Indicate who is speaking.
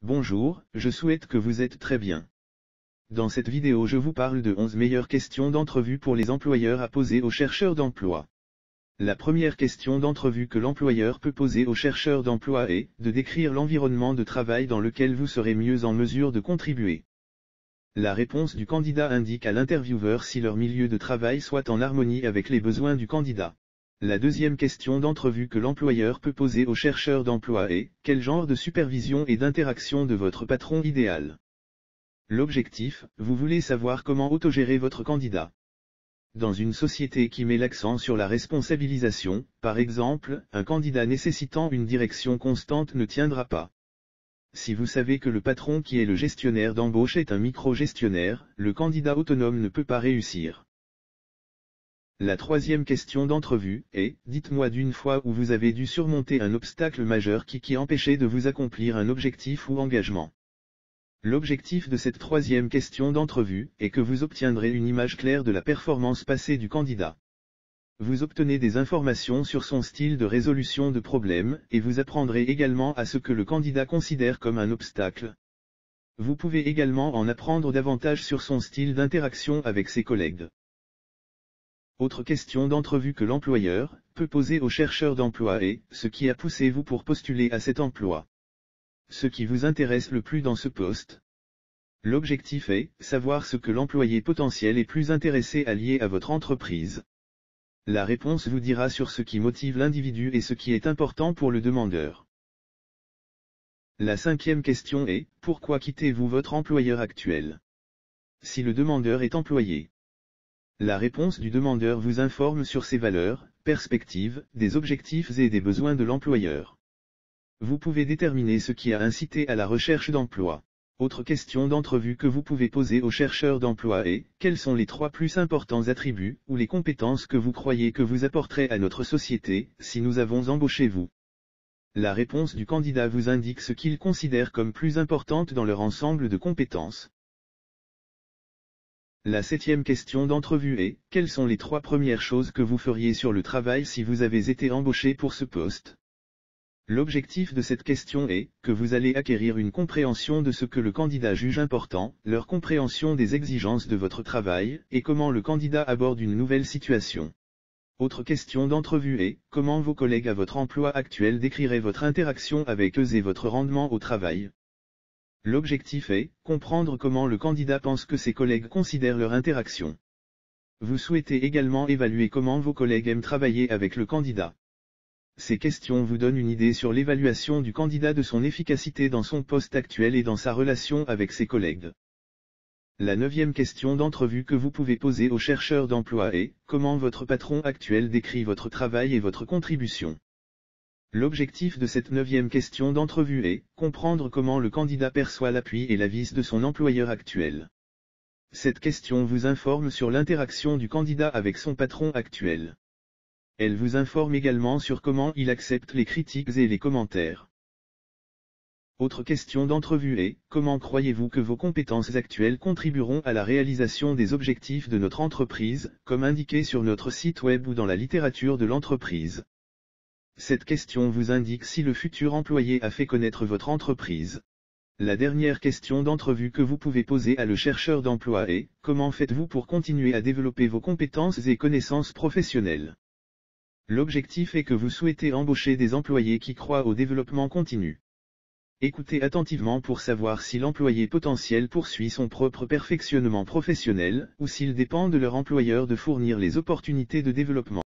Speaker 1: Bonjour, je souhaite que vous êtes très bien. Dans cette vidéo je vous parle de 11 meilleures questions d'entrevue pour les employeurs à poser aux chercheurs d'emploi. La première question d'entrevue que l'employeur peut poser aux chercheurs d'emploi est de décrire l'environnement de travail dans lequel vous serez mieux en mesure de contribuer. La réponse du candidat indique à l'intervieweur si leur milieu de travail soit en harmonie avec les besoins du candidat. La deuxième question d'entrevue que l'employeur peut poser aux chercheurs d'emploi est « Quel genre de supervision et d'interaction de votre patron idéal ?» L'objectif, vous voulez savoir comment autogérer votre candidat. Dans une société qui met l'accent sur la responsabilisation, par exemple, un candidat nécessitant une direction constante ne tiendra pas. Si vous savez que le patron qui est le gestionnaire d'embauche est un micro-gestionnaire, le candidat autonome ne peut pas réussir. La troisième question d'entrevue est « Dites-moi d'une fois où vous avez dû surmonter un obstacle majeur qui empêchait de vous accomplir un objectif ou engagement ». L'objectif de cette troisième question d'entrevue est que vous obtiendrez une image claire de la performance passée du candidat. Vous obtenez des informations sur son style de résolution de problèmes, et vous apprendrez également à ce que le candidat considère comme un obstacle. Vous pouvez également en apprendre davantage sur son style d'interaction avec ses collègues. Autre question d'entrevue que l'employeur peut poser aux chercheurs d'emploi est « Ce qui a poussé vous pour postuler à cet emploi ?» Ce qui vous intéresse le plus dans ce poste. L'objectif est savoir ce que l'employé potentiel est plus intéressé à lier à votre entreprise. La réponse vous dira sur ce qui motive l'individu et ce qui est important pour le demandeur. La cinquième question est « Pourquoi quittez-vous votre employeur actuel ?» Si le demandeur est employé. La réponse du demandeur vous informe sur ses valeurs, perspectives, des objectifs et des besoins de l'employeur. Vous pouvez déterminer ce qui a incité à la recherche d'emploi. Autre question d'entrevue que vous pouvez poser aux chercheurs d'emploi est « Quels sont les 3 plus importants attributs ou les compétences que vous croyez que vous apporterez à notre société si nous avons embauché vous ?» La réponse du candidat vous indique ce qu'il considère comme plus importante dans leur ensemble de compétences. La septième question d'entrevue est « Quelles sont les 3 premières choses que vous feriez sur le travail si vous avez été embauché pour ce poste ?» L'objectif de cette question est que vous allez acquérir une compréhension de ce que le candidat juge important, leur compréhension des exigences de votre travail, et comment le candidat aborde une nouvelle situation. Autre question d'entrevue est « Comment vos collègues à votre emploi actuel décriraient votre interaction avec eux et votre rendement au travail ?» L'objectif est comprendre comment le candidat pense que ses collègues considèrent leur interaction. Vous souhaitez également évaluer comment vos collègues aiment travailler avec le candidat. Ces questions vous donnent une idée sur l'évaluation du candidat de son efficacité dans son poste actuel et dans sa relation avec ses collègues. La neuvième question d'entrevue que vous pouvez poser aux chercheurs d'emploi est « Comment votre patron actuel décrit votre travail et votre contribution ?» L'objectif de cette neuvième question d'entrevue est comprendre comment le candidat perçoit l'appui et la vis de son employeur actuel. Cette question vous informe sur l'interaction du candidat avec son patron actuel. Elle vous informe également sur comment il accepte les critiques et les commentaires. Autre question d'entrevue est « Comment croyez-vous que vos compétences actuelles contribueront à la réalisation des objectifs de notre entreprise, comme indiqué sur notre site web ou dans la littérature de l'entreprise ?» Cette question vous indique si le futur employé a fait connaître votre entreprise. La dernière question d'entrevue que vous pouvez poser à le chercheur d'emploi est « Comment faites-vous pour continuer à développer vos compétences et connaissances professionnelles ?» L'objectif est que vous souhaitez embaucher des employés qui croient au développement continu. Écoutez attentivement pour savoir si l'employé potentiel poursuit son propre perfectionnement professionnel ou s'il dépend de leur employeur de fournir les opportunités de développement.